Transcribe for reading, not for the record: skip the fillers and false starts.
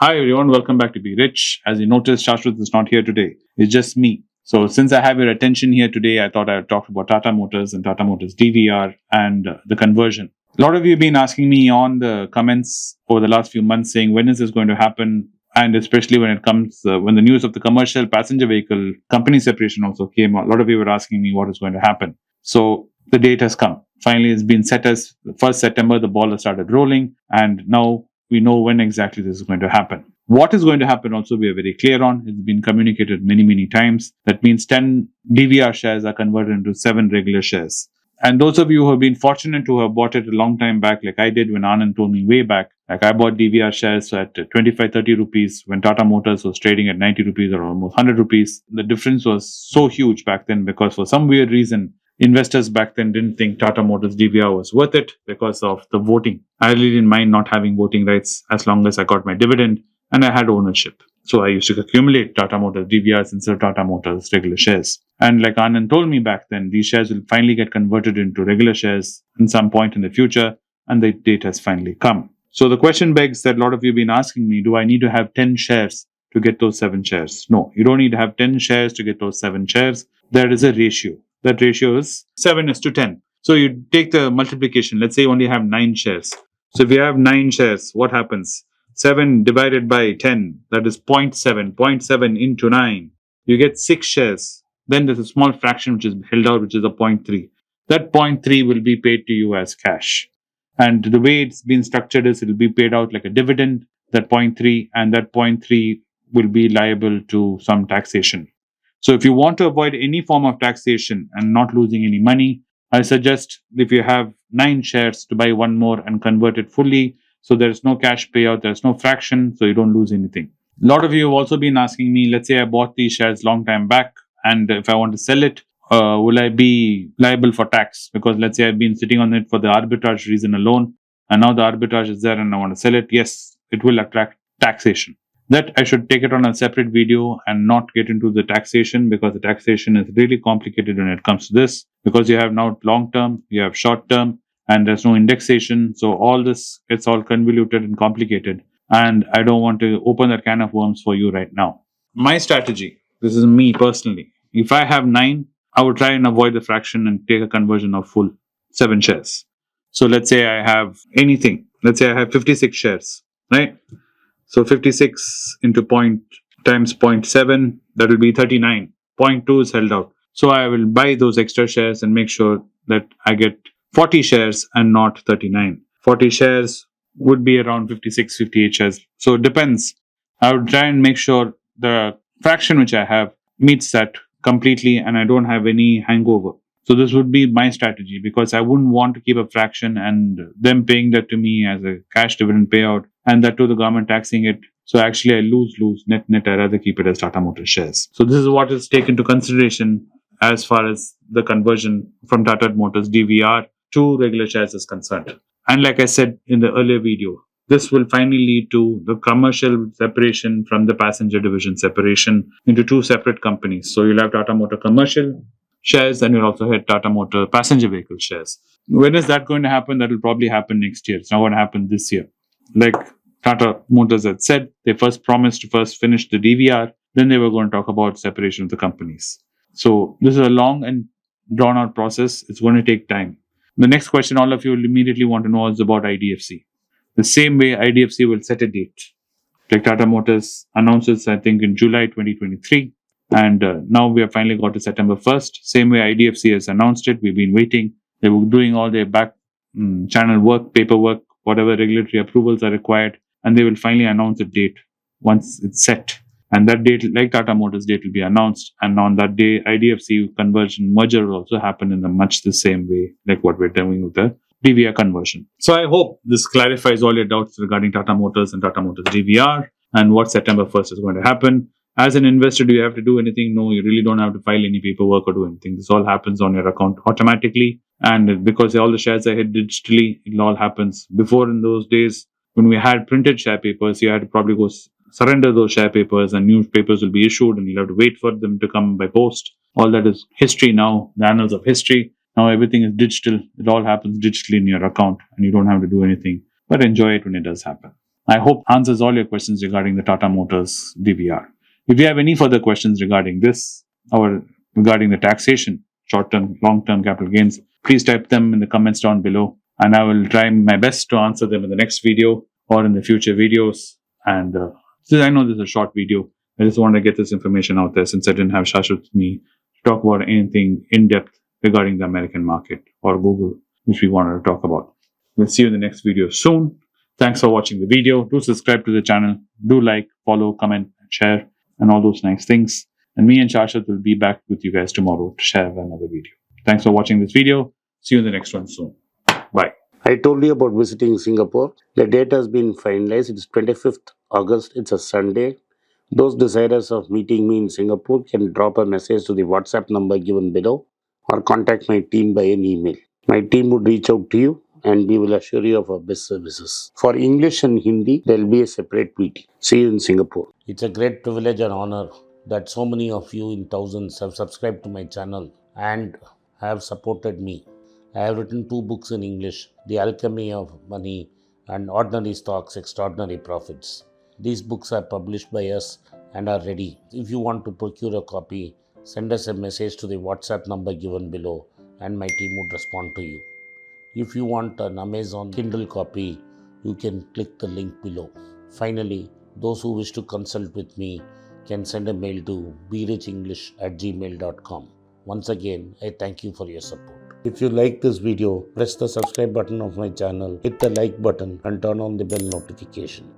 Hi everyone, welcome back to Be Rich. As you noticed, Shashwat is not here today. It's just me. So since I have your attention here today, I thought I would talk about Tata Motors and Tata Motors DVR and the conversion. A lot of you have been asking me on the comments over the last few months saying when is this going to happen? And especially when it comes, when the news of the commercial passenger vehicle company separation also came, a lot of you were asking me what is going to happen. So the date has come. Finally, it's been set as the 1st September, the ball has started rolling, and now we know when exactly this is going to happen. What is going to happen also we are very clear on. It's been communicated many times. That means 10 DVR shares are converted into 7 regular shares. And those of you who have been fortunate to have bought it a long time back, like I did when Anand told me way back, like I bought DVR shares at 25-30 rupees when Tata Motors was trading at 90 rupees or almost 100 rupees. The difference was so huge back then because for some weird reason, investors back then didn't think Tata Motors DVR was worth it because of the voting. I really didn't mind not having voting rights as long as I got my dividend and I had ownership. So I used to accumulate Tata Motors DVRs instead of Tata Motors regular shares. And like Anand told me back then, these shares will finally get converted into regular shares in some point in the future, and the date has finally come. So the question begs that a lot of you have been asking me, do I need to have 10 shares to get those 7 shares? No, you don't need to have 10 shares to get those 7 shares. There is a ratio. That ratio is 7:10. So you take the multiplication. Let's say you only have 9 shares. So if you have 9 shares, what happens? 7 divided by 10, that is 0.7. 0.7 into 9. You get 6 shares. Then there's a small fraction which is held out, which is a 0.3. That 0.3 will be paid to you as cash. And the way it's been structured is it will be paid out like a dividend, that 0.3, and that 0.3 will be liable to some taxation. So if you want to avoid any form of taxation and not losing any money, I suggest if you have 9 shares to buy one more and convert it fully. So there is no cash payout, there's no fraction, so you don't lose anything. A lot of you have also been asking me, let's say I bought these shares long time back, and if I want to sell it, will I be liable for tax? Because let's say I've been sitting on it for the arbitrage reason alone, and now the arbitrage is there and I want to sell it. Yes, it will attract taxation. That I should take it on a separate video and not get into the taxation, because the taxation is really complicated when it comes to this, because you have now long term, you have short term, and there's no indexation. So all this gets all convoluted and complicated, and I don't want to open that can of worms for you right now. My strategy, this is me personally, if I have 9, I would try and avoid the fraction and take a conversion of full 7 shares. So let's say I have anything, let's say I have 56 shares, right? So 56 into times 0.7, that will be 39. 0.2 is held out. So I will buy those extra shares and make sure that I get 40 shares and not 39. 40 shares would be around 56, 58 shares. So it depends. I would try and make sure the fraction which I have meets that completely and I don't have any hangover. So this would be my strategy, because I wouldn't want to keep a fraction and them paying that to me as a cash dividend payout, and that to the government taxing it. So actually I lose net. I rather keep it as Tata Motors shares. So this is what is taken into consideration as far as the conversion from Tata Motors DVR to regular shares is concerned. And like I said in the earlier video, this will finally lead to the commercial separation from the passenger division separation into 2 separate companies. So you'll have Tata Motor Commercial shares, and you'll also have Tata Motor passenger vehicle shares. When is that going to happen? That will probably happen next year. It's not going to happen this year. Like Tata Motors had said, they first promised to first finish the DVR, then they were going to talk about separation of the companies. So this is a long and drawn out process. It's going to take time. The next question all of you will immediately want to know is about IDFC. The same way IDFC will set a date. Like Tata Motors announces, I think in July 2023. And now we have finally got to September 1st. Same way IDFC has announced it. We've been waiting. They were doing all their back channel work, paperwork, whatever regulatory approvals are required. And they will finally announce a date once it's set. And that date, like Tata Motors date, will be announced. And on that day, IDFC conversion merger will also happen in much the same way like what we're doing with the DVR conversion. So I hope this clarifies all your doubts regarding Tata Motors and Tata Motors DVR and what September 1st is going to happen. As an investor, do you have to do anything? No, you really don't have to file any paperwork or do anything. This all happens on your account automatically. And because all the shares are held digitally, it all happens. Before, in those days, when we had printed share papers, you had to probably go surrender those share papers and new papers will be issued and you'll have to wait for them to come by post. All that is history now, the annals of history. Now everything is digital. It all happens digitally in your account and you don't have to do anything. But enjoy it when it does happen. I hope answers all your questions regarding the Tata Motors DVR. If you have any further questions regarding this or regarding the taxation, short-term, long-term capital gains, please type them in the comments down below, and I will try my best to answer them in the next video or in the future videos. And since I know this is a short video, I just want to get this information out there since I didn't have Shashwat with me to talk about anything in depth regarding the American market or Google, which we wanted to talk about. We'll see you in the next video soon. Thanks for watching the video. Do subscribe to the channel. Do like, follow, comment, share, and all those nice things. And me and Shashwat will be back with you guys tomorrow to share another video. Thanks for watching this video. See you in the next one soon. Bye. I told you about visiting Singapore. The date has been finalized. It's 25th August. It's a Sunday. Those desirous of meeting me in Singapore can drop a message to the WhatsApp number given below or contact my team by an email. My team would reach out to you and we will assure you of our best services. For English and Hindi, there will be a separate meeting. See you in Singapore. It's a great privilege and honor that so many of you in thousands have subscribed to my channel and have supported me. I have written 2 books in English, The Alchemy of Money and Ordinary Stocks, Extraordinary Profits. These books are published by us and are ready. If you want to procure a copy, send us a message to the WhatsApp number given below and my team would respond to you. If you want an Amazon Kindle copy, you can click the link below. Finally, those who wish to consult with me can send a mail to berichenglish@gmail.com. Once again, I thank you for your support. If you like this video, press the subscribe button of my channel, hit the like button and turn on the bell notification.